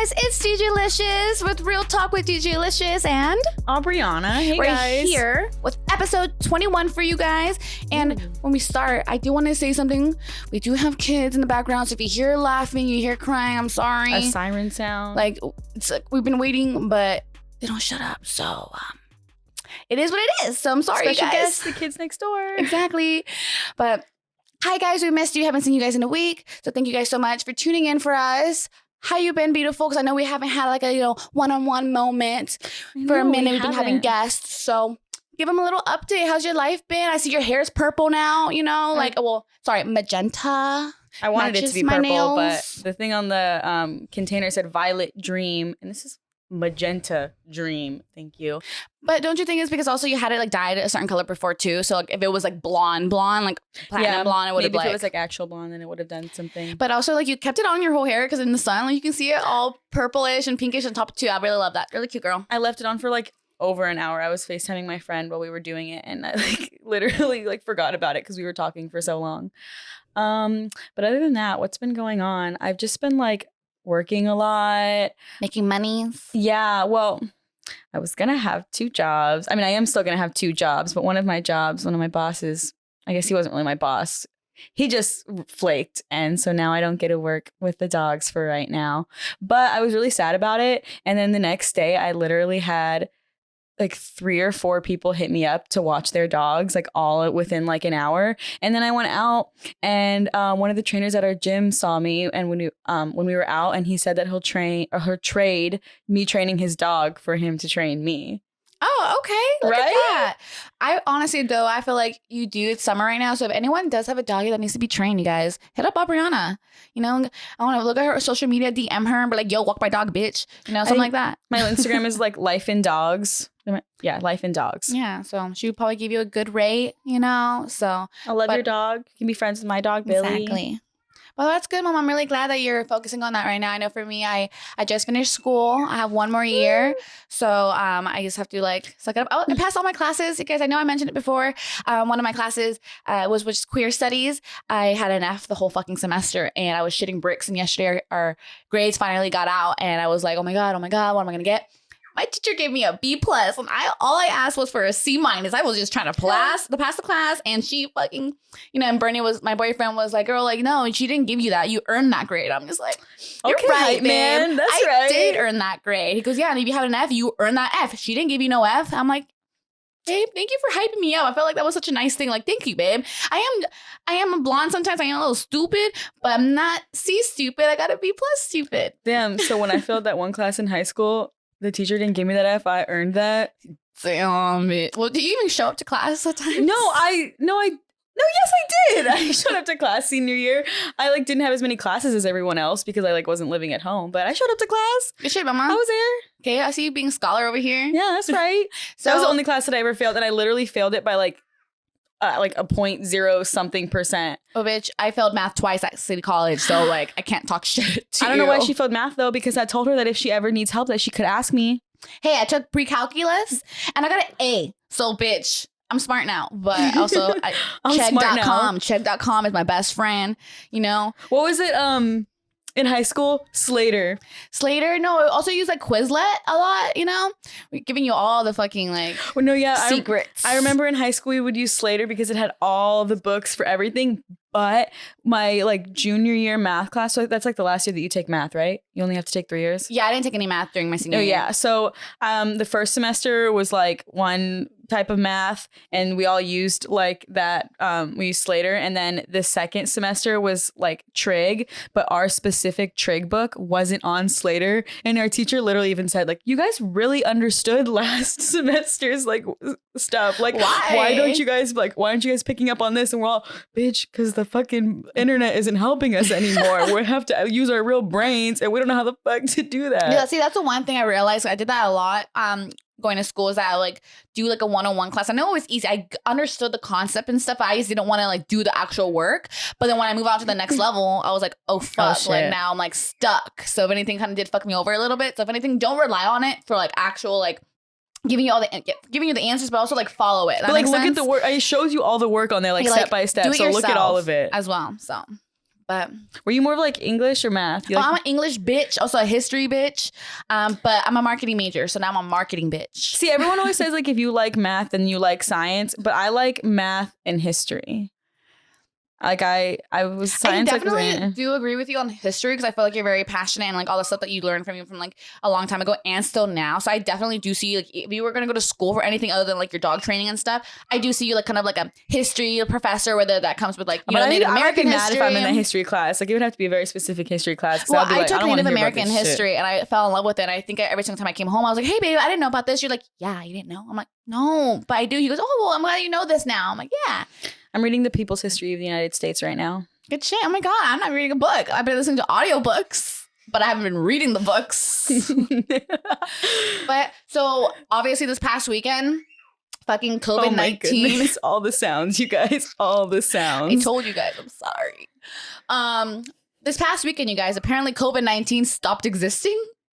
guys, it's Gigilicious with Real Talk with Gigilicious and Aubriana. Hey we're guys. here with episode 21 for you guys. And when we start, I do want to say something. We do have kids in the background, so if you hear laughing, you hear crying, I'm sorry. A siren sound. Like, it's like we've been waiting, but they don't shut up. So it is what it is. So I'm sorry, Special guys. guest, the kids next door. Exactly. But hi guys, we missed you. Haven't seen you guys in a week. So thank you guys so much for tuning in for us. How you been, beautiful? Because I know we haven't had like a one-on-one moment for a minute. We've been having guests. So give them a little update. How's your life been? I see your hair's purple now, magenta. I wanted it to be my purple, nails. but the thing on the container said Violet Dream, and this is Magenta Dream. Thank you. But don't you think it's because also you had it like dyed a certain color before too? So like if it was like blonde, like platinum blonde, it would have maybe like. if it was like actual blonde, then it would have done something. But also like you kept it on your whole hair because in the sun, like you can see it all purplish and pinkish on top too. I really love that. Really cute, girl. I left it on for like over an hour. I was FaceTiming my friend while we were doing it, and I like literally like forgot about it because we were talking for so long. But other than that, what's been going on? I've just been like working a lot, Making money. yeah, well, I was gonna have two jobs. I mean, I am still gonna have two jobs, but one of my bosses, I guess he wasn't really my boss, he just flaked, and so now I don't get to work with the dogs for right now. But I was really sad about it, and then the next day I literally had like 3 or 4 people hit me up to watch their dogs, like all within like an hour. And then I went out, and one of the trainers at our gym saw me, and when we were out, and he said that he'll trade me training his dog for him to train me. Oh, okay. Look at Right? that. I honestly, though, I feel like you do. It's summer right now. So if anyone does have a doggy that needs to be trained, you guys, hit up Aubriana. You know, I want to look at her social media, DM her, and be like, yo, walk my dog, bitch. You know, something like that. My Instagram is like Life in Dogs. Yeah, Life in Dogs. Yeah. So she would probably give you a good rate, you know. So I love your dog. You can be friends with my dog, Billy. exactly. Well, that's good, Mom. I'm really glad that you're focusing on that right now. I know for me, I just finished school. I have one more year. So I just have to like suck it up. Oh, I passed all my classes. You guys, I know I mentioned it before. One of my classes was queer studies. I had an F the whole fucking semester and I was shitting bricks. And yesterday our grades finally got out and I was like, oh my God, what am I going to get? My teacher gave me a B+, and all I asked was for a C-. I was just trying to pass the class, and she fucking, and Bernie my boyfriend was like, girl, like, no, she didn't give you that. You earned that grade. I'm just like, you're okay, right, man. That's I right. did earn that grade. He goes, yeah, and if you have an F, you earn that F. She didn't give you no F. I'm like, babe, thank you for hyping me up. I felt like that was such a nice thing. Like, thank you, babe. I am a blonde sometimes. I am a little stupid, but I'm not C stupid. I got to B+ stupid. Damn. So when I failed that one class in high school, the teacher didn't give me that F. I earned that. Damn it. Well, do you even show up to class at times? Yes, I did. I showed up to class senior year. I like didn't have as many classes as everyone else because I like wasn't living at home, but I showed up to class. Good shit, Mama. I was there. Okay, I see you being a scholar over here. Yeah, that's right. So that was the only class that I ever failed, and I literally failed it by like a 0.0 something %. Oh, bitch, I failed math twice at City College, so like I can't talk shit to I don't know why she failed math though, because I told her that if she ever needs help that she could ask me. Hey, I took pre-calculus and I got an A. So, bitch, I'm smart now. But also, check.com. Check.com is my best friend, you know? What was it? In high school, Slater. No, I also use like Quizlet a lot, you know? We're giving you all the fucking like secrets. I remember in high school we would use Slater because it had all the books for everything. But my like junior year math class, so that's like the last year that you take math, right? You only have to take 3 years. Yeah, I didn't take any math during my senior year. Yeah. So the first semester was like one type of math, and we all used like that. We used Slater, and then the second semester was like trig, but our specific trig book wasn't on Slater, and our teacher literally even said like, "You guys really understood last semester's like stuff. Like, why aren't you guys picking up on this?" And we're all, bitch, because the fucking internet isn't helping us anymore. We have to use our real brains, and we don't know how the fuck to do that. Yeah, see, that's the one thing I realized. I did that a lot. Going to school is that I like do like a one-on-one class. I know it was easy. I understood the concept and stuff. I just didn't want to like do the actual work. But then when I move on to the next level, I was like, oh fuck, like now I'm like stuck. So if anything kind of did fuck me over a little bit. So if anything, don't rely on it for like actual like giving you the answers, but also like follow it. That but like makes look sense? at the work. It shows you all the work on there, like step by step. So look at all of it as well. So But were you more of like English or math? You like- I'm an English bitch, also a history bitch. But I'm a marketing major, so now I'm a marketing bitch. See, everyone always says like if you like math then you like science, but I like math and history. Like I was science. I definitely do agree with you on history because I feel like you're very passionate and like all the stuff that you learned from like a long time ago and still now. So I definitely do see like if you were gonna go to school for anything other than like your dog training and stuff, I do see you like kind of like a history professor, whether that comes with like Native American history. Mad if I'm in a history class. Like it would have to be a very specific history class. Well, I took Native American history and I fell in love with it. And I think every single time I came home, I was like, "Hey, babe, I didn't know about this." You're like, "Yeah, you didn't know." I'm like, "No, but I do." He goes, "Oh, well, I'm glad you know this now." I'm like, "Yeah." I'm reading the People's History of the United States right now. Good shit. Oh my God. I'm not reading a book. I've been listening to audiobooks, but I haven't been reading the books. But so obviously this past weekend, fucking COVID-19. All the sounds, you guys. All the sounds. I told you guys. I'm sorry. This past weekend, you guys, apparently COVID-19 stopped existing.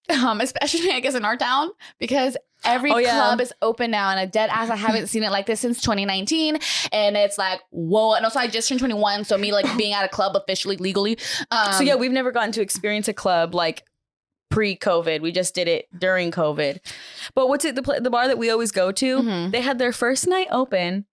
Especially I guess in our town because every club is open now and a dead ass. I haven't seen it like this since 2019 and it's like whoa. And also I just turned 21, so me like being at a club officially legally. So yeah, we've never gotten to experience a club like pre-COVID. We just did it during COVID. But what's it? The bar that we always go to, they had their first night open,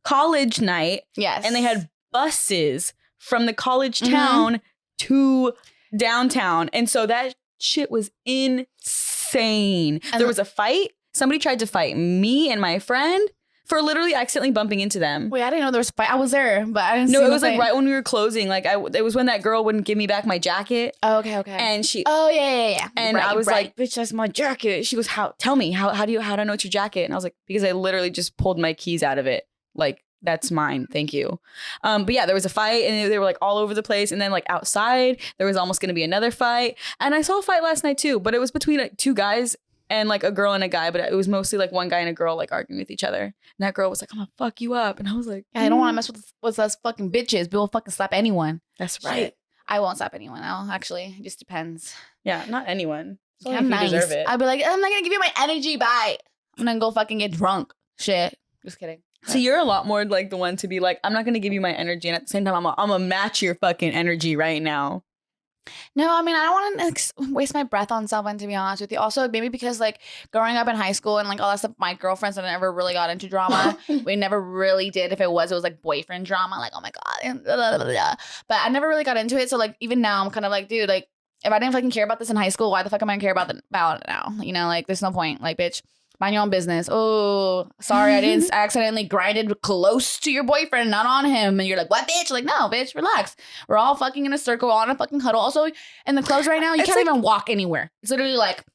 college night. Yes, and they had buses from the college town to downtown, and so that shit was insane. And there was a fight. Somebody tried to fight me and my friend for literally accidentally bumping into them. Wait, I didn't know there was a fight. I was there, but I didn't see No, it was like right when we were closing. Like it was when that girl wouldn't give me back my jacket. Oh, okay. And she. Oh, yeah. And I was like, bitch, that's my jacket. She goes, tell me, how do I know it's your jacket? And I was like, because I literally just pulled my keys out of it. Like, that's mine. Thank you. But yeah, there was a fight and they were like all over the place. And then like outside, there was almost going to be another fight. And I saw a fight last night too, but it was between like two guys and like a girl and a guy. But it was mostly like one guy and a girl like arguing with each other. And that girl was like, I'm going to fuck you up. And I was like, yeah, I don't want to mess with us fucking bitches. We'll fucking slap anyone. That's right. Shit. I won't slap anyone. Actually, it just depends. Yeah, not anyone. Yeah, I'm nice. Deserve it. I'd be like, I'm not going to give you my energy. Bye. I'm going to go fucking get drunk. Shit. Just kidding. So you're a lot more like the one to be like, I'm not going to give you my energy. And at the same time, I'm going to match your fucking energy right now. No, I mean, I don't want to waste my breath on someone, to be honest with you. Also, maybe because like growing up in high school and like all that stuff, my girlfriends have never really got into drama. We never really did. If it was like boyfriend drama, like, oh my God. And blah, blah, blah, blah. But I never really got into it. So like, even now I'm kind of like, dude, like if I didn't fucking care about this in high school, why the fuck am I gonna care about it now? You know, like there's no point. Like, bitch. Mind your own business. Oh, sorry, I accidentally grinded close to your boyfriend, not on him. And you're like, what, bitch? Like, no, bitch, relax. We're all fucking in a circle, on a fucking huddle. Also, in the clubs right now, you can't like, even walk anywhere. It's literally like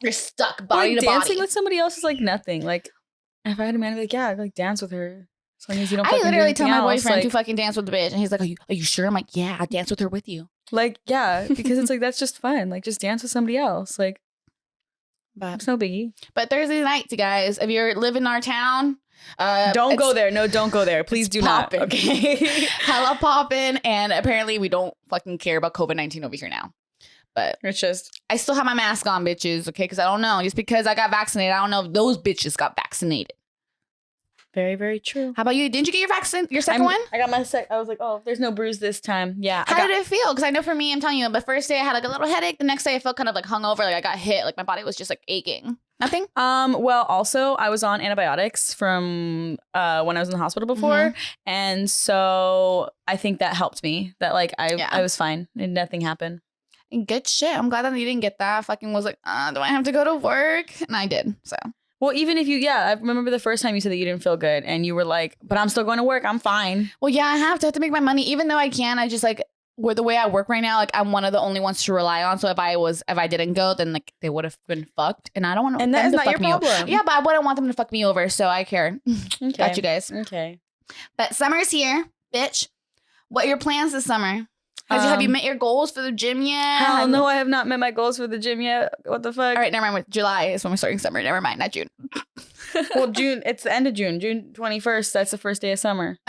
you're stuck body to body. Dancing with somebody else is like nothing. Like, if I had a man, I'd be like, yeah, I'd like dance with her. As long as you don't. I literally tell my boyfriend to fucking dance with the bitch, and he's like, are you sure? I'm like, yeah, I'll dance with her with you. Like, yeah, because it's like that's just fun. Like, just dance with somebody else. Like. But it's no biggie. But Thursday nights, you guys, if you live in our town, don't go there. No, don't go there. Please do poppin'. not. Okay. Hella poppin'. And apparently we don't fucking care about COVID-19 over here now. But it's just, I still have my mask on, bitches. Okay. Cause I don't know. Just because I got vaccinated, I don't know if those bitches got vaccinated. Very, very true. How about you? Didn't you get your vaccine? Your second one? I got my I was like, oh, there's no bruise this time. Yeah. How did it feel? Because I know for me, I'm telling you, the first day I had like a little headache. The next day I felt kind of like hungover. Like I got hit. Like my body was just like aching. Nothing? Well, also I was on antibiotics from when I was in the hospital before. And so I think that helped me. That like I was fine and nothing happened. Good shit. I'm glad that you didn't get that. I fucking was like, do I have to go to work? And I did. So. Well, even if I remember the first time you said that you didn't feel good and you were like, but I'm still going to work. I'm fine. Well, yeah, I have to make my money. Even though I can, I just like, with the way I work right now, like I'm one of the only ones to rely on. So if I didn't go, then like they would have been fucked. And I don't want them to fuck me over. Yeah, but I wouldn't want them to fuck me over. So I care. Okay. Got you guys. Okay. But summer's here, bitch. What are your plans this summer? Have you met your goals for the gym yet? Hell no, I have not met my goals for the gym yet. What the fuck? All right, never mind. July is when we're starting summer. Never mind, not June. Well, June, it's the end of June. June 21st, that's the first day of summer.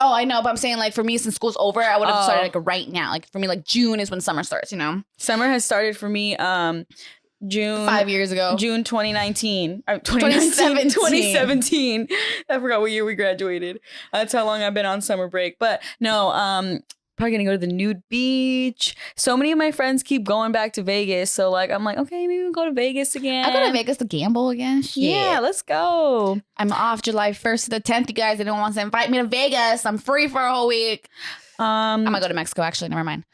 I know, but I'm saying like for me, since school's over, I would have started like right now. Like for me, like June is when summer starts, you know? Summer has started for me June 5 years ago. June 2019. 2017. I forgot what year we graduated. That's how long I've been on summer break. But no, probably gonna go to the nude beach. So many of my friends keep going back to Vegas. So like, I'm like, okay, maybe we'll go to Vegas again. I go to Vegas to gamble again. Shit. Yeah, let's go. I'm off July 1st to the 10th. You guys, anyone wants to invite me to Vegas? I'm free for a whole week. I'm gonna go to Mexico. Actually, never mind.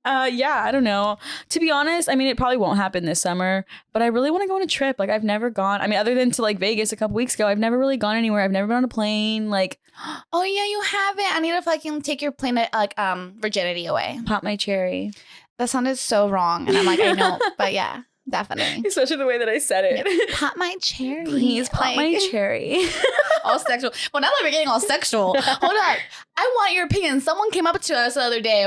Yeah, I don't know. To be honest, I mean, it probably won't happen this summer, but I really want to go on a trip. Like, I've never gone. I mean, other than to like Vegas a couple weeks ago, I've never really gone anywhere. I've never been on a plane. Like, oh yeah, you haven't. I need to fucking take your plane like virginity away. pop my cherry. That sounded so wrong, and I'm like, I know, but yeah, definitely. Especially the way that I said it. Pop my cherry. Please pop my cherry. All sexual. Well, now that we're getting all sexual, hold on. I want your opinion. Someone came up to us the other day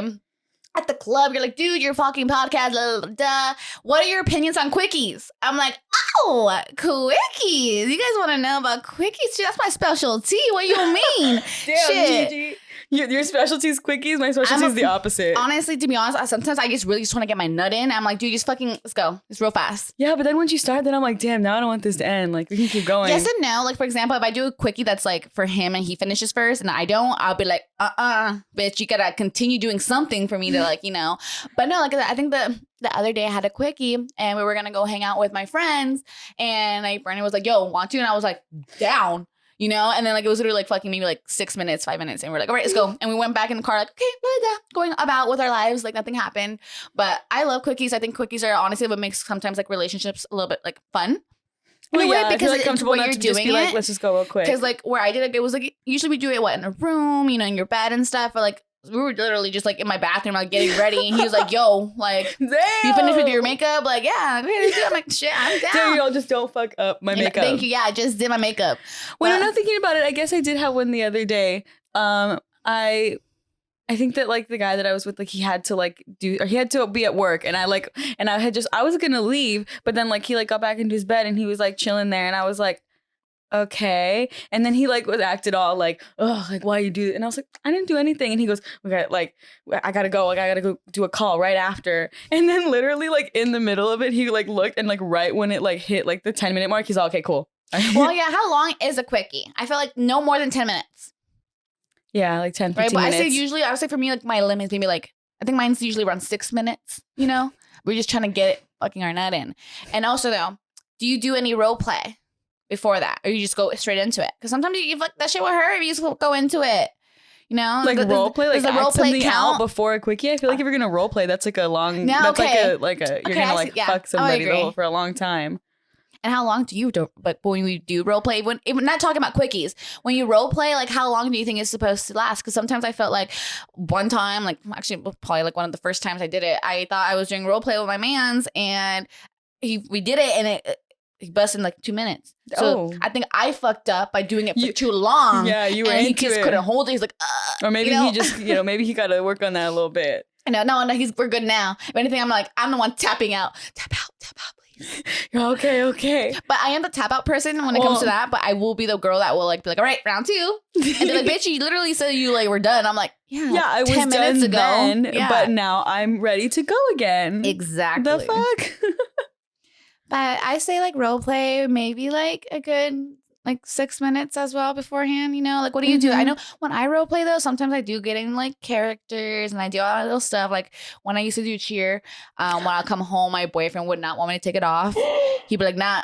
at the club. You're like, dude, your fucking podcast, blah, blah, blah. What are your opinions on quickies? I'm like, oh, quickies. You guys want to know about quickies? That's my specialty. What do you mean? Damn, Shit. Gigi. Your specialty is quickies. My specialty is the opposite. Honestly, to be honest, sometimes I just really just want to get my nut in. I'm like, dude, just fucking, let's go. It's real fast. Yeah, but then once you start, then I'm like, damn, now I don't want this to end. Like, we can keep going. Yes and no. Like, for example, if I do a quickie that's like for him and he finishes first and I don't, I'll be like, bitch, you gotta continue doing something for me to like, you know. But no, like, I think the other day I had a quickie and we were gonna go hang out with my friends and like Brandon was like, yo, want to? And I was like, down. You know, and then like it was literally like fucking maybe like 6 minutes, 5 minutes, and we're like, all right, let's go. And we went back in the car, like, okay, blah, blah, going about with our lives, like nothing happened. But I love quickies. I think quickies are honestly what makes sometimes like relationships a little bit like fun. Well, yeah, because like comfortable what enough you're to just doing be like, it. let's just go real quick. Because like where I did it was like usually we do it in a room, you know, in your bed and stuff, or like we were literally just like in my bathroom, like getting ready, and he was like, "Yo, like, damn, you finished with your makeup?" Like, yeah, I'm like, shit, I'm down. Damn, y'all just don't fuck up my makeup. Thank you. Yeah, I just did my makeup. When I'm not thinking about it, I guess I did have one the other day. I think that like the guy that I was with, like he had to be at work, and I was gonna leave, but then like he like got back into his bed and he was like chilling there, and I was like, okay. And then he like was acted all like, oh, like why you do it? And I was like, I didn't do anything. And he goes, okay, like I gotta go, like I gotta go do a call right after. And then literally like in the middle of it, he like looked, and like right when it like hit like the 10-minute mark, he's all, okay, cool. Well, yeah, how long is a quickie? I feel like no more than 10 minutes. Yeah, like 10, 15 right, but minutes. I would say for me, like my limit is maybe like, I think mine's usually around 6 minutes, you know? We're just trying to get fucking our nut in. And also though, do you do any role play before that, or you just go straight into it? Because sometimes you fuck that shit with her if you just go into it, you know, like role play, like the role play something count out before a quickie. I feel like if you're gonna role play, that's like a long. No, that's okay. like a you're gonna like fuck somebody for a long time. And how long do you do? But when you do role play, when not talking about quickies, when you role play, like how long do you think it's supposed to last? Because sometimes I felt like one time, like actually probably like one of the first times I did it, I thought I was doing role play with my mans, and we did it, and it busted in like 2 minutes. So I think I fucked up by doing it for too long. Yeah, you were and into he just it. couldn't hold it. He's like, or maybe he just, maybe he got to work on that a little bit. No, we're good now. If anything, I'm like, I'm the one tapping out. Tap out, please. You're okay. But I am the tap out person when it comes to that. But I will be the girl that will like be like, all right, round 2, and be like, bitch, you literally said you like were done. I'm like, yeah, I was 10 minutes done ago. then, Yeah. but now I'm ready to go again. Exactly. The fuck. But I say like role play, maybe like a good like 6 minutes as well beforehand, you know? Like, what do you do? I know when I role play though, sometimes I do get in like characters and I do all that little stuff. Like when I used to do cheer, when I come home, my boyfriend would not want me to take it off. He'd be like, nah,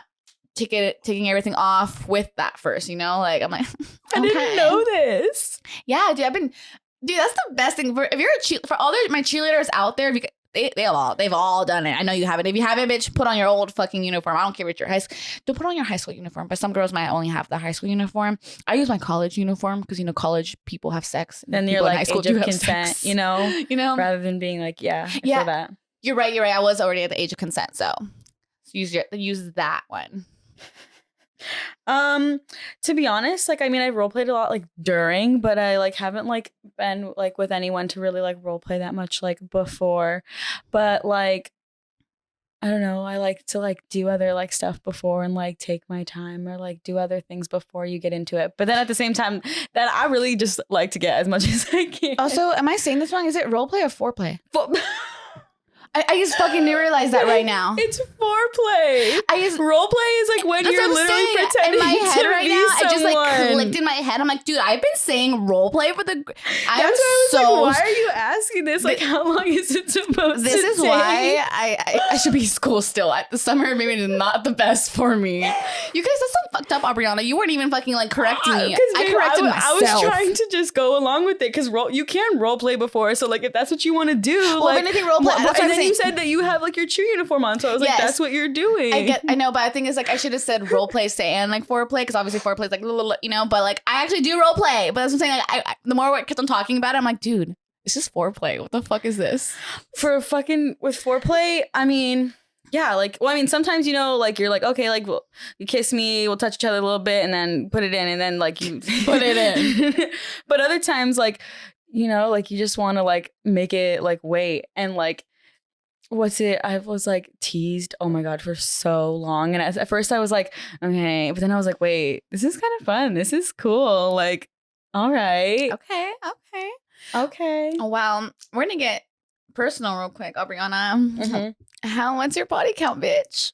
taking everything off with that first, you know? Like I'm like, okay. I didn't know this. Yeah, dude, that's the best thing. If you're for all my cheerleaders out there, they've all done it. I know you haven't. If you haven't, bitch, put on your old fucking uniform. I don't care what your high school. Don't put on your high school uniform. But some girls might only have the high school uniform. I use my college uniform because college people have sex. And you're like age of consent, you know, rather than being like, I feel that. You're right. I was already at the age of consent, so use that one. To be honest, like, I mean, I role played a lot like during, but I like haven't like been like with anyone to really like role play that much like before. But like, I don't know, I like to like do other like stuff before and like take my time or like do other things before you get into it. But then at the same time, that I really just like to get as much as I can. Also, am I saying this wrong? Is it role play or foreplay? I just fucking realize that right now. It's foreplay. Role play is like when you're literally pretending in my head to right be now. someone. I just like clicked in my head. I'm like, dude, I've been saying role play for the. I was like, why are you asking this? Like, how long is it supposed to take? This is why I should be in school still. The summer maybe is not the best for me. You guys, that's so fucked up, Aubriana. You weren't even fucking like correcting me. I corrected myself. I was trying to just go along with it because you can role play before. So like, if that's what you want to do, well, like anything role play. And then you said that you have like your cheer uniform on, so I was like, that's what you're doing. I know, but the thing is, like, I should have said role play and like foreplay, because obviously foreplay is like, you know, but like, I actually do role play. But that's what I'm saying. Like, the more kept on talking about it, I'm like, dude, it's just foreplay. What the fuck is this? For fucking with foreplay, I mean, yeah, like, well, I mean, sometimes, you know, like, you're like, okay, like, well, you kiss me, we'll touch each other a little bit, and then put it in, and then like you put it in. But other times, like, you know, like, you just want to like make it like wait, and like, I was like teased, oh my god, for so long. And at first I was like, okay, but then I was like, wait, this is kind of fun. This is cool. Like, all right. Okay. Oh, wow. We're gonna get personal real quick, Aubriana. What's your body count, bitch?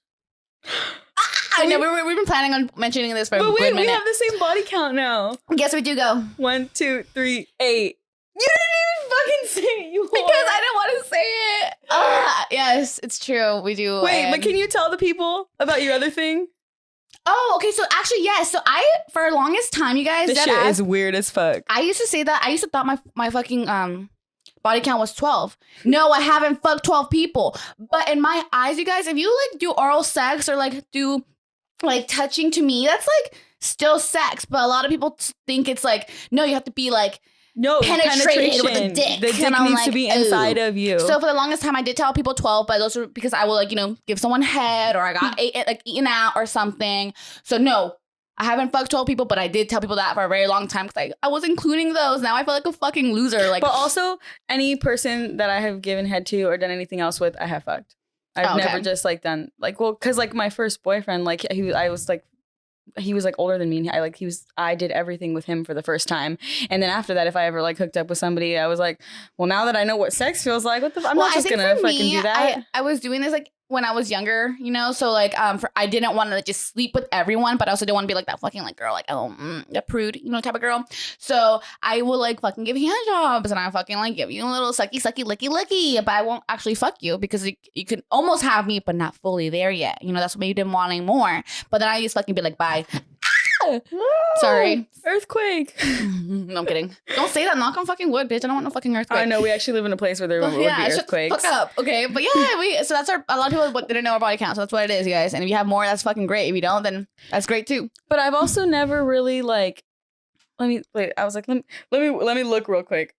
I know we've been planning on mentioning this for a good minute. We have the same body count now. Yes, we do. Go 1, 2, 3, 8. You didn't even fucking say it, you whore. Because I didn't want to say it. Yes, it's true. We do. Wait, but can you tell the people about your other thing? Oh, okay. So actually, yes. So for the longest time, you guys, this shit is weird as fuck. I used to say that. I used to thought my fucking body count was 12. No, I haven't fucked 12 people. But in my eyes, you guys, if you like do oral sex or like do like touching to me, that's like still sex. But a lot of people think it's like, no, you have to be like, penetration with the dick. The dick needs to be inside of you. So for the longest time, I did tell people 12, but those were because I will like, you know, give someone head or I got eaten out or something. So no, I haven't fucked 12 people, but I did tell people that for a very long time because I was including those. Now I feel like a fucking loser. Like, but also any person that I have given head to or done anything else with, I have fucked. I've never just like done like, well, because like my first boyfriend, like he was like older than me, and I did everything with him for the first time. And then after that, if I ever like hooked up with somebody, I was like, well, now that I know what sex feels like, I'm not just gonna fucking do that. I was doing this like when I was younger, you know, so like I didn't want to like, just sleep with everyone, but I also didn't want to be like that fucking like girl, like a prude, you know, type of girl. So I will like fucking give hand jobs and I fucking like give you a little sucky licky, but I won't actually fuck you because you can almost have me, but not fully there yet. You know, that's what made you didn't want any more. But then I just fucking be like, bye. Sorry. Earthquake. No, I'm kidding. Don't say that. Knock on fucking wood, bitch. I don't want no fucking earthquake. I know. We actually live in a place where there would be earthquakes. Fuck up. Okay. But yeah, so that's a lot of people didn't know our body count. So that's what it is, you guys. And if you have more, that's fucking great. If you don't, then that's great too. But I've also never really like, I was like, let me look real quick.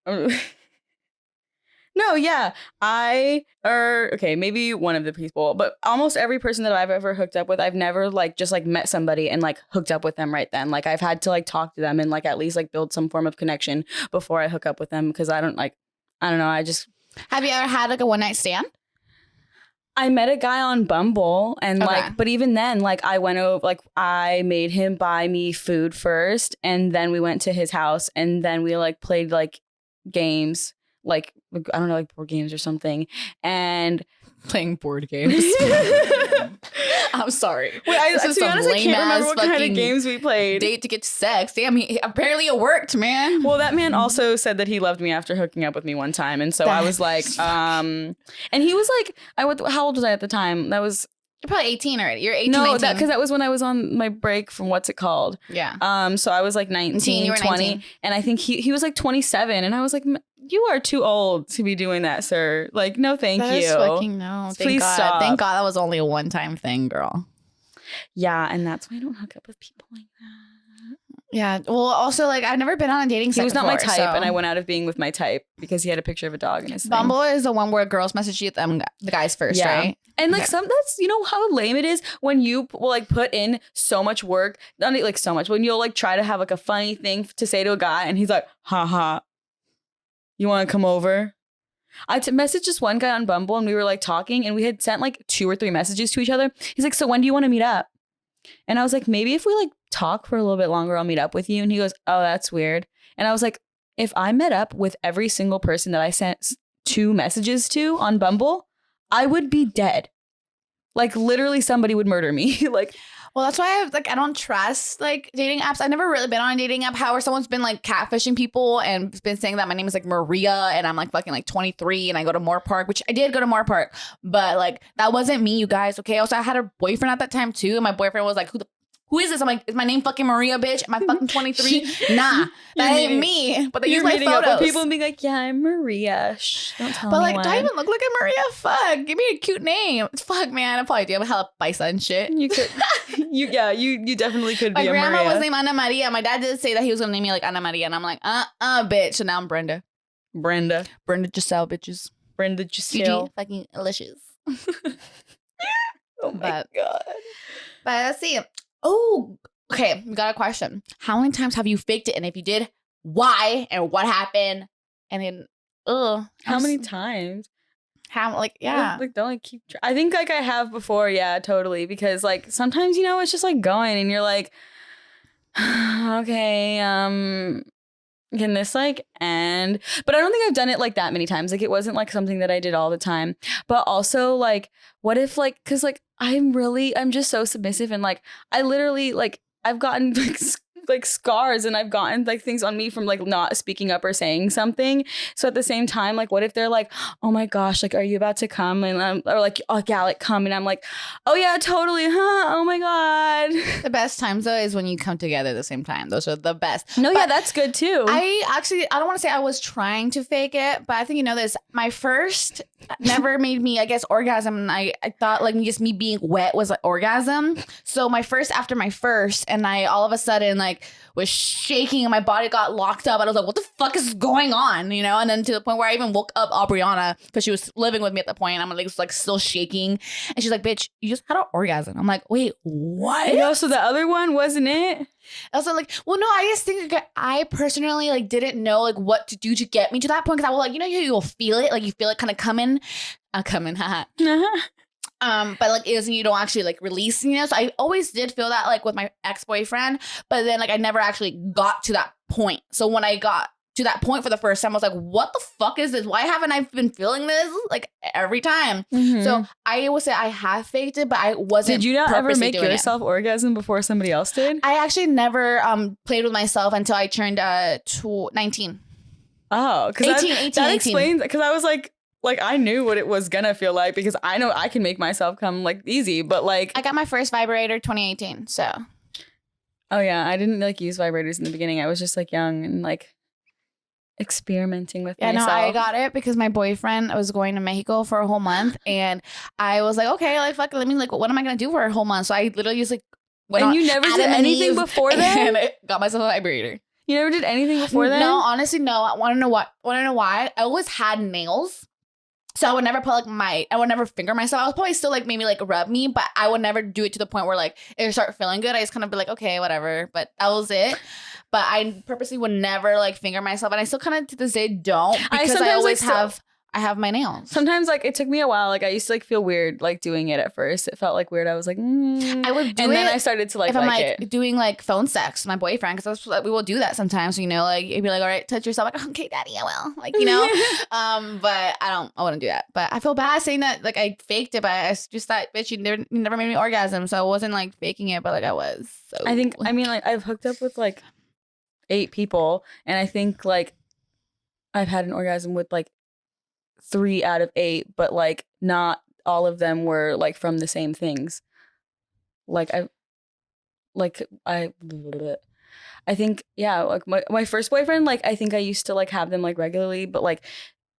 No, yeah. Maybe one of the people, but almost every person that I've ever hooked up with, I've never like just like met somebody and like hooked up with them right then. Like I've had to like talk to them and like at least like build some form of connection before I hook up with them because I don't know. Have you ever had like a one night stand? I met a guy on Bumble and like, but even then, like I went over, like I made him buy me food first and then we went to his house and then we like played like games. Like, I don't know, like board games or something. And playing board games. I'm sorry. Wait, to be honest, I can't remember what kind of games we played. Date to get sex. Damn, apparently it worked, man. Well, that man also said that he loved me after hooking up with me one time. And so I was like, and he was like, how old was I at the time? That was... You're probably 18 already. You're 18, no, 19. because that was when I was on my break from what's it called? Yeah. So I was like 19, you were 20. 19. And I think he was like 27. And I was like, you are too old to be doing that, sir. Like, no, thank you. Fucking no. Please stop. Thank God that was only a one-time thing, girl. Yeah, and that's why I don't hook up with people like that. Yeah. Well, also, like, I've never been on a dating site. He was not my type, and I went out of being with my type because he had a picture of a dog in his Bumble is the one where girls message you the guys first, right? And like that's, you know how lame it is when you will like put in so much work, not like so much, when you'll like try to have like a funny thing to say to a guy and he's like, haha, you want to come over? I messaged this one guy on Bumble and we were like talking and we had sent like 2 or 3 messages to each other. He's like, so when do you want to meet up? And I was like, maybe if we like talk for a little bit longer, I'll meet up with you. And he goes, oh, that's weird. And I was like, if I met up with every single person that I sent 2 messages to on Bumble, I would be dead. Like literally somebody would murder me. Like, well, that's why I don't trust like dating apps. I've never really been on a dating app. However, someone's been like catfishing people and been saying that my name is like Maria and I'm like fucking like 23 and I go to Moore Park, which I did go to Moore Park, but like that wasn't me, you guys. Okay. Also, I had a boyfriend at that time too, and my boyfriend was like, who is this? I'm like, is my name fucking Maria, bitch? Am I fucking 23? Nah, that ain't me. But they use my photos. People being like, yeah, I'm Maria. Shh, don't tell me. But like, anyone. do I even look like a Maria? Fuck, give me a cute name. Fuck, man, I probably do. I'm hella paisa and shit. You could, you definitely could be a Maria. My grandma was named Ana Maria. My dad did say that he was gonna name me like Ana Maria, and I'm like, bitch. So now I'm Brenda Giselle, bitches. Brenda Giselle, fucking delicious. Oh my god. But let's see. Oh, okay. We got a question. How many times have you faked it? And if you did, why? And what happened? And then, how many times? How, like, yeah. Don't like keep I think like I have before. Yeah, totally. Because like sometimes, you know, it's just like going and you're like, okay, can this like end? But I don't think I've done it like that many times. Like it wasn't like something that I did all the time. But also like, what if like, cause like I'm just so submissive and like I literally like I've gotten like scars and I've gotten like things on me from like not speaking up or saying something. So at the same time, like what if they're like, oh my gosh, like are you about to come? And or like, oh yeah, like come, and I'm like, oh yeah, totally, huh? Oh my god. The best times though is when you come together at the same time. Those are the best. No, yeah, that's good too. I don't want to say I was trying to fake it, but I think you know this. My first never made me, I guess, orgasm. And I thought like just me being wet was like orgasm. So after my first, and I all of a sudden like was shaking and my body got locked up. And I was like, what the fuck is going on? You know? And then to the point where I even woke up Aubriana because she was living with me at the point. And I'm like still shaking. And she's like, bitch, you just had an orgasm. I'm like, wait, what? No, so the other one wasn't it? I was like, well, no, I just think like, I personally like didn't know like what to do to get me to that point. Cause I was like, you know, you'll feel it. Like you feel it kind of coming, haha. But like you don't actually like release, you know. So I always did feel that like with my ex-boyfriend, but then like I never actually got to that point. So when I got to that point for the first time, I was like, what the fuck is this? Why haven't I been feeling this like every time? Mm-hmm. So I would say I have faked it, but I wasn't. Did you not ever make yourself orgasm before somebody else did? I actually never played with myself until I turned 19. Oh, because 18. That explains, because I was like I knew what it was gonna feel like because I know I can make myself come like easy, but like I got my first vibrator 2018. So oh yeah, I didn't like use vibrators in the beginning. I was just like young and like experimenting with myself. No, I got it because my boyfriend was going to Mexico for a whole month, and I was like, okay, like fuck, let me like, what am I gonna do for a whole month? So I literally just like went and you never did anything before then. And I got myself a vibrator. You never did anything before then? No, honestly, no. I want to know why. I always had nails. So I would never put like I would never finger myself. I would probably still like maybe like rub me, but I would never do it to the point where like it would start feeling good. I just kind of be like, okay, whatever. But that was it. But I purposely would never like finger myself. And I still kind of to this day don't, because I always I have my nails. Sometimes like it took me a while. Like I used to like feel weird like doing it at first. It felt like weird. I was like, I would do and it. then I started to like if I'm like like doing like phone sex with my boyfriend, because that's like we will do that sometimes. You know, like you'd be like, all right, touch yourself. Like, okay, daddy, I will. Like, you know. But I wouldn't do that. But I feel bad saying that like I faked it, but I just thought, bitch, you never made me orgasm, so I wasn't like faking it, but like I was. So I mean like I've hooked up with like 8 people, and I think like I've had an orgasm with like 3 out of 8, but like not all of them were like from the same things. I think, yeah, like my first boyfriend, like I think I used to like have them like regularly, but like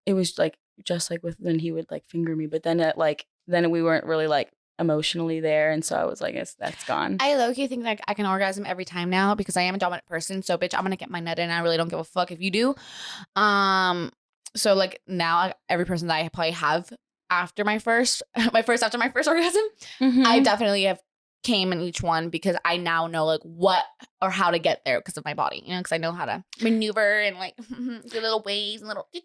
it was like just like with when he would like finger me, but then then we weren't really like emotionally there, and so I was like, that's gone. I low-key think like I can orgasm every time now because I am a dominant person. So bitch, I'm gonna get my nut in. I really don't give a fuck if you do. So like now every person that I probably have after my first orgasm, Mm-hmm. I definitely have came in each one because I now know like what or how to get there because of my body, you know, because I know how to maneuver and like do little waves and little. You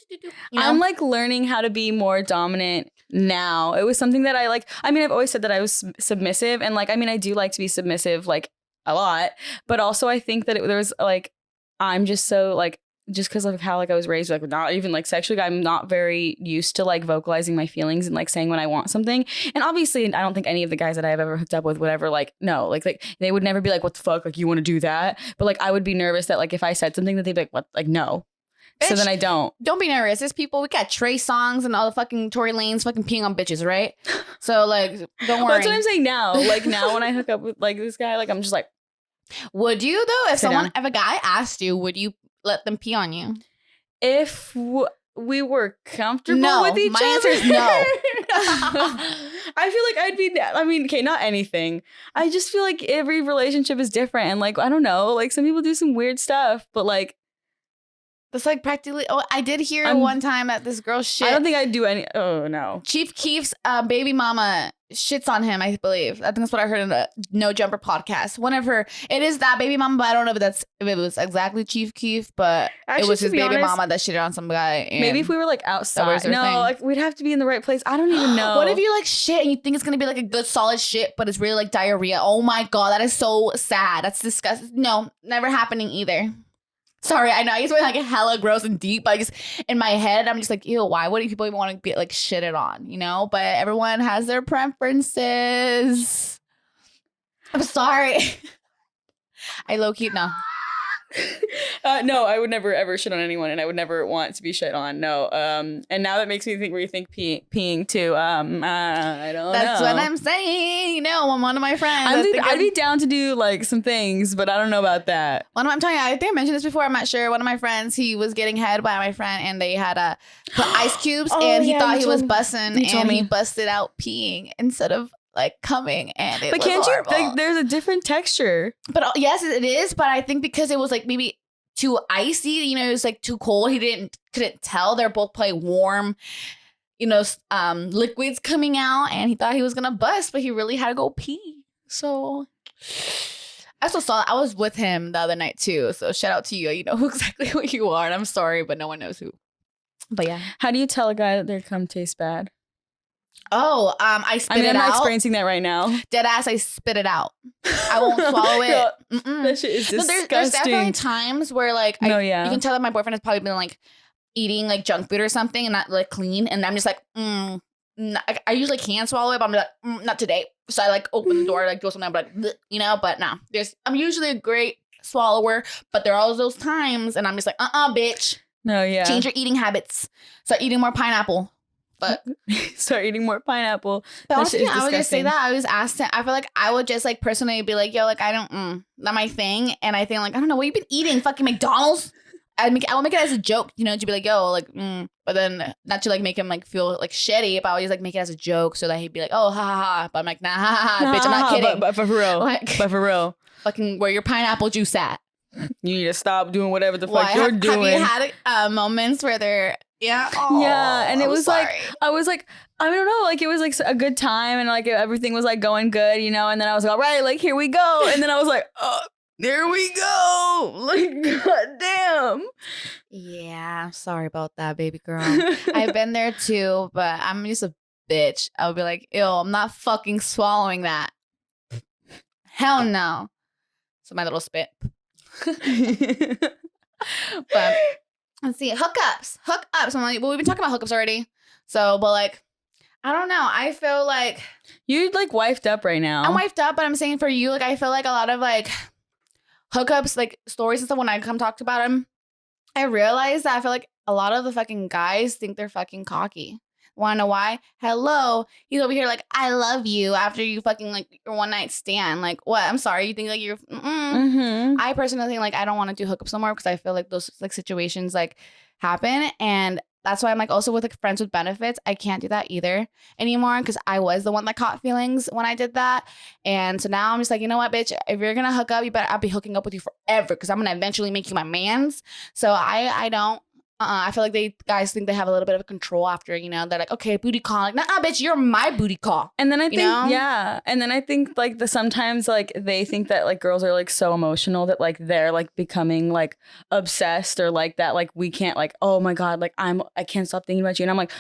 know? I'm like learning how to be more dominant now. It was something that I like. I mean, I've always said that I was submissive, and like I mean, I do like to be submissive like a lot, but also I think that there was like I'm just so like just because of how like I was raised, like not even like sexually, I'm not very used to like vocalizing my feelings and like saying when I want something. And obviously, I don't think any of the guys that I've ever hooked up with would ever like no, like they would never be like, what the fuck, like you want to do that? But like I would be nervous that like if I said something that they'd be like, what, like no. Bitch, so then I don't. Don't be nervous. There's people. We got Trey songs and all the fucking Tory Lanes fucking peeing on bitches, right? So like, don't worry. That's what I'm saying now. Like now when I hook up with like this guy, like I'm just like, would you though? If Sit down. if a guy asked you, would you let them pee on you? if we were comfortable No, with each my other. answer is no. I feel like I'd be, I mean, okay, not anything. I just feel like every relationship is different. And like, I don't know, like some people do some weird stuff, but like, That's like practically. Oh, I did hear I'm- one time that this girl shit. I don't think I'd do any, oh no. Chief Keef's baby mama shits on him, I believe. I think that's what I heard in the No Jumper podcast. One of her, it is that baby mama, but I don't know if it was exactly Chief Keef, but Actually, it was to his be baby honest, mama that shitted on some guy. And Maybe if we were like That outside, was their no, thing. like we'd have to be in the right place. I don't even know. What if you like shit and you think it's gonna be like a good solid shit, but it's really like diarrhea? Oh my god, that is so sad. That's disgusting. No, never happening either. Sorry, I know I just went like hella gross and deep. But I just in my head, I'm just like, ew, why would people even want to be like shitted on? You know, but everyone has their preferences. I'm sorry. I low key no. No, I would never ever shit on anyone, and I would never want to be shit on. No. And now that makes me think rethink peeing too. I don't know. That's what I'm saying. You know, one of my friends. I'd be down to do like some things, but I don't know about that. I'm telling you, I think I mentioned this before. I'm not sure. One of my friends, he was getting head by my friend, and they had put ice cubes, Oh, and he yeah, thought you he was told me. busting, You told and he me. busted out peeing instead of like coming, and it But was can't horrible. you? Like, there's a different texture. But yes, it is. But I think because it was like maybe too icy, you know, it was like too cold. He couldn't tell. They're both probably warm, you know, liquids coming out, and he thought he was gonna bust, but he really had to go pee. So I also saw I was with him the other night too. So shout out to you. You know exactly who you are, and I'm sorry, but no one knows who. But yeah. How do you tell a guy that their cum tastes bad? Oh, I spit I mean, it I'm not out. experiencing that right now. Dead ass, I spit it out. I won't swallow it. Yeah, Mm-mm. that shit is No, disgusting. there's definitely times where like No, you yeah. can tell that my boyfriend has probably been like eating like junk food or something and not like clean, and I'm just like, I usually can swallow it, but I'm like, not today. So I like open the door, like do something, I'm like, bleh, you know. But no, I'm usually a great swallower, but there are all those times, and I'm just like, bitch, No, yeah. change your eating habits. Start eating more pineapple. But Start eating more pineapple. But That honestly, shit is I would just say disgusting. that. I was asked him. I feel like I would just like personally be like, yo, like I don't, not my thing. And I think like, I don't know, what you been eating? Fucking McDonald's? I will make it as a joke, you know, to be like, yo, like, but then not to like make him like feel like shitty, but I would just like make it as a joke so that he'd be like, oh, ha ha ha. But I'm like, nah, ha ha, ha bitch, I'm not kidding. But for real. Like, But for real. fucking where your pineapple juice at? You need to stop doing whatever the Why? fuck you're doing. Have you had moments where they're, yeah, oh, Yeah, and it I'm was sorry. like, I was like, I don't know, like it was like a good time and like everything was like going good, you know, and then I was like, all right, like here we go. And then I was like, oh, there we go. Like, goddamn. Yeah, sorry about that, baby girl. I've been there too, but I'm just a bitch. I'll be like, ew, I'm not fucking swallowing that. Hell no. So my little spit. But let's see, hookups. I'm like, well, we've been talking about hookups already. So, but like, I don't know. I feel like You're like wifed up right now. I'm wifed up, but I'm saying for you, like, I feel like a lot of like hookups, like stories and stuff, when I come talk about them, I realize that I feel like a lot of the fucking guys think they're fucking cocky. Wanna know why? Hello, he's over here like, I love you after you fucking like your one night stand. Like, what? I'm sorry. You think like you're. Mm-hmm. I personally think like I don't want to do hookups no more because I feel like those like situations like happen, and that's why I'm like also with like friends with benefits. I can't do that either anymore because I was the one that caught feelings when I did that, and so now I'm just like, you know what, bitch? If you're gonna hook up, you better I'll be hooking up with you forever because I'm gonna eventually make you my man's. So I don't. I feel like guys think they have a little bit of control after, you know, they're like, okay, booty call. Like, nah, bitch, you're my booty call. And then I think, know? yeah. And then I think like sometimes like they think that like girls are like so emotional that like they're like becoming like obsessed or like that. Like we can't like, oh my God, like I can't stop thinking about you. And I'm like,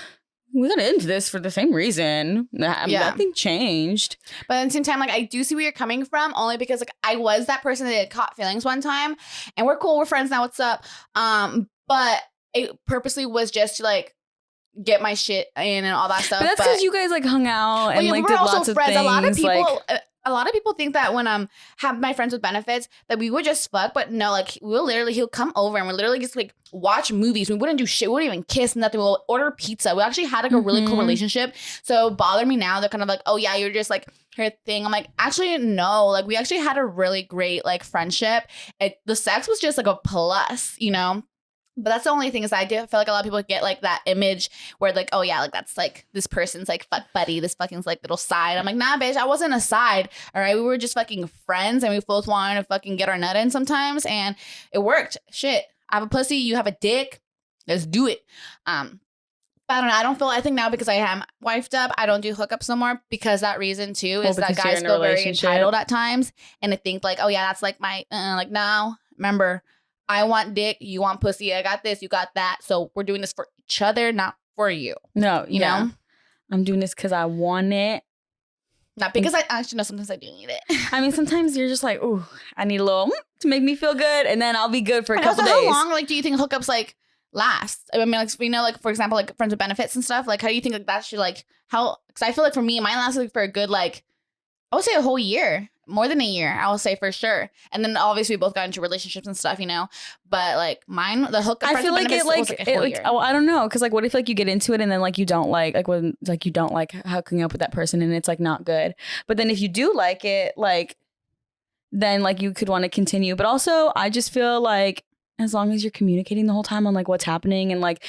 we got into this for the same reason. Nothing changed. But at the same time, like I do see where you're coming from, only because like I was that person that had caught feelings one time, and we're cool, we're friends now. What's up? but it purposely was just to like get my shit in and all that stuff. But that's because you guys like hung out and like we did were also lots of friends. things. A lot of people think that when have my friends with benefits that we would just fuck, but no, like he'll come over and we'll literally just like watch movies. We wouldn't do shit. We wouldn't even kiss, nothing. We'll order pizza. We actually had like a really cool relationship. So bother me now. They're kind of like, oh yeah, you're just like her thing. I'm like, actually no. Like we actually had a really great like friendship. The sex was just like a plus, you know. But that's the only thing is I do feel like a lot of people get like that image where like, oh yeah, like that's like this person's like fuck buddy, this fucking like little side. I'm like, nah, bitch, I wasn't a side. All right, we were just fucking friends and we both wanted to fucking get our nut in sometimes, and it worked. Shit, I have a pussy, you have a dick, let's do it. But I don't know. I think now because I am wifed up, I don't do hookups no more because that reason too is that guys feel very entitled at times and they think like, oh yeah, that's like my like now. Remember, I want dick, you want pussy, I got this, you got that. So we're doing this for each other, not for you. No, you know? I'm doing this because I want it. Not because I actually know sometimes I do need it. I mean, sometimes you're just like, ooh, I need a little to make me feel good, and then I'll be good for a couple days. How long like do you think hookups like last? I mean, like we know, like for example, like friends with benefits and stuff. Like, how do you think like that should like how? Because I feel like for me, mine lasted like, for a good like I would say a whole year. More than a year, I will say for sure. And then obviously we both got into relationships and stuff, you know. But like mine, the hook. I feel like I don't know, because like, what if like you get into it and then like you don't like when like you don't like hooking up with that person and it's like not good. But then if you do like it, like then like you could want to continue. But also, I just feel like as long as you're communicating the whole time on like what's happening and like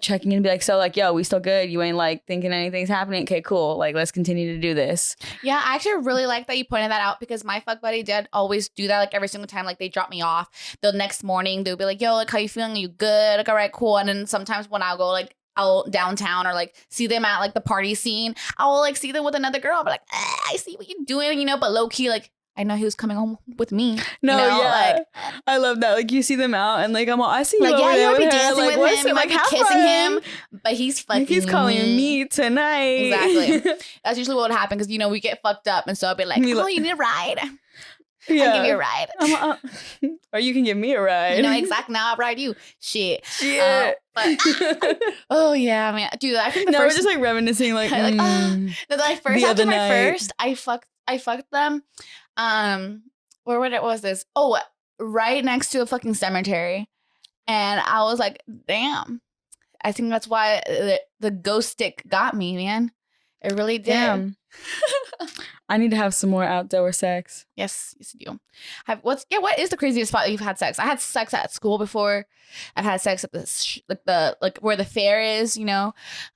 checking in and be like, so like, yo, we still good? You ain't like thinking anything's happening? Okay, cool. Like, let's continue to do this. Yeah, I actually really like that you pointed that out because my fuck buddy did always do that. Like every single time, like they drop me off, the next morning they'll be like, yo, like how you feeling? Are you good? Like, all right, cool. And then sometimes when I'll go like out downtown or like see them at like the party scene, I will like see them with another girl. I'll be like, I see what you're doing, you know, but low key, like I know he was coming home with me. No, you know? yeah, like, I love that. Like you see them out, and like I see you like, over yeah, there you might be with dancing her. Like, with him, you might be kissing him, but he's fucking. He's calling me tonight. Exactly. That's usually what would happen because you know we get fucked up, and so I'll be like, oh, you need a ride. Yeah. I'll give you a ride. Or you can give me a ride. You know, exactly. Now I'll ride you. Shit. But oh yeah, man, dude. I think we're just like reminiscing, like, after my first, I fucked them. Where was this? Oh, right next to a fucking cemetery, and I was like, damn. I think that's why the ghost stick got me, man. It really did. Damn. I need to have some more outdoor sex. Yes, you do. What is the craziest spot you've had sex? I had sex at school before. I've had sex at the where the fair is, you know.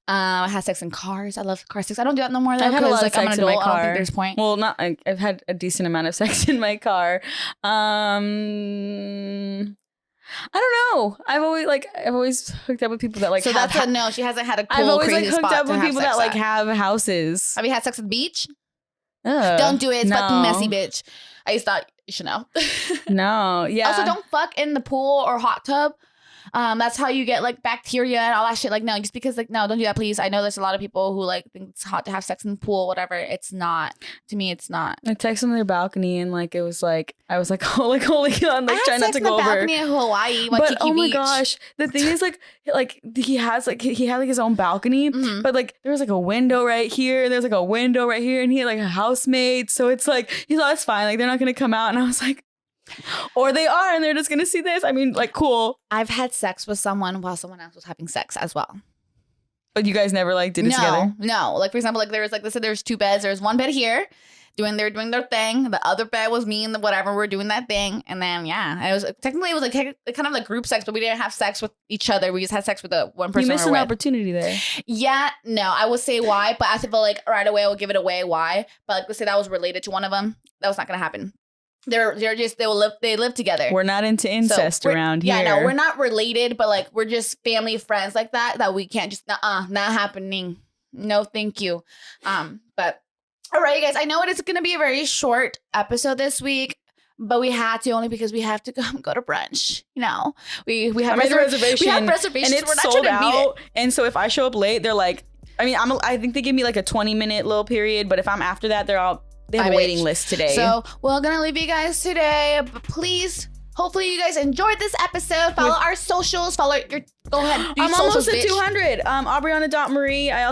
I had sex in cars. I love car sex. I don't do that no more though. I've had a lot of sex in my car. I don't think there's point. Well, I've had a decent amount of sex in my car. I don't know. I've always hooked up with people that like. So that's a no. She hasn't had a cool. I've always crazy hooked spot up with people that like have houses. Have you had sex at the beach? Don't do it. It's fucking messy, bitch. I just thought you should know. No, yeah. Also, don't fuck in the pool or hot tub. That's how you get like bacteria and all that shit. Like, no, just because like, no, don't do that, please. I know there's a lot of people who like think it's hot to have sex in the pool, whatever. It's not. To me, it's not. I texted on their balcony and like it was like I was like, oh, like holy on, like trying not to go over. I had sex in the balcony in Hawaii, but oh my Beach. Gosh, the thing is like he had like his own balcony, but like there was like a window right here and there's like a window right here, and he had like a housemate, so it's like he's like, that's fine, like they're not gonna come out, and I was like. Or they are, and they're just gonna see this. I mean, like, cool. I've had sex with someone while someone else was having sex as well. But you guys never like did it together? No. Like for example, like there was like they said there was two beds. There was one bed here, doing their thing. The other bed was me and the whatever. We're doing that thing, and then it was like kind of like group sex, but we didn't have sex with each other. We just had sex with the one person. You missed an opportunity there. Yeah, no, I would say why, but I feel like right away I would give it away why. But like let's say that was related to one of them. That was not gonna happen. They live together. We're not into incest around here. Yeah, no, we're not related, but like we're just family friends like that we can't just not happening. No, thank you. But all right, you guys, I know it is going to be a very short episode this week, but we had to only because we have to go to brunch. You know, we have reservations. We have reservations, and it's sold out. And so if I show up late, they're like, I think they give me like a 20-minute little period, but if I'm after that, they have a waiting list today. So we're gonna leave you guys today, but please hopefully you guys enjoyed this episode. Follow our socials. Follow your. Go ahead. I'm socials, almost at bitch. 200. Aubriana.Marie. I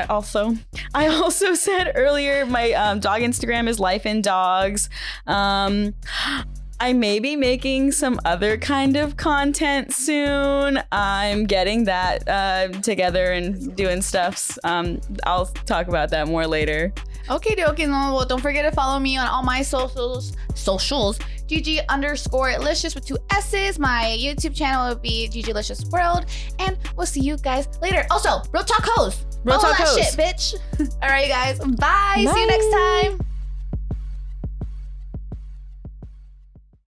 also said earlier my dog Instagram is Life in Dogs. I may be making some other kind of content soon. I'm getting that together and doing stuff. I'll talk about that more later. Okay. Well, don't forget to follow me on all my socials. Gigi_licious with 2 S's. My YouTube channel will be Gigilicious World. And we'll see you guys later. Also, Real Talk Hoes. Real All Talk that Hoes. shit, bitch. All right, guys. Bye. See you next time.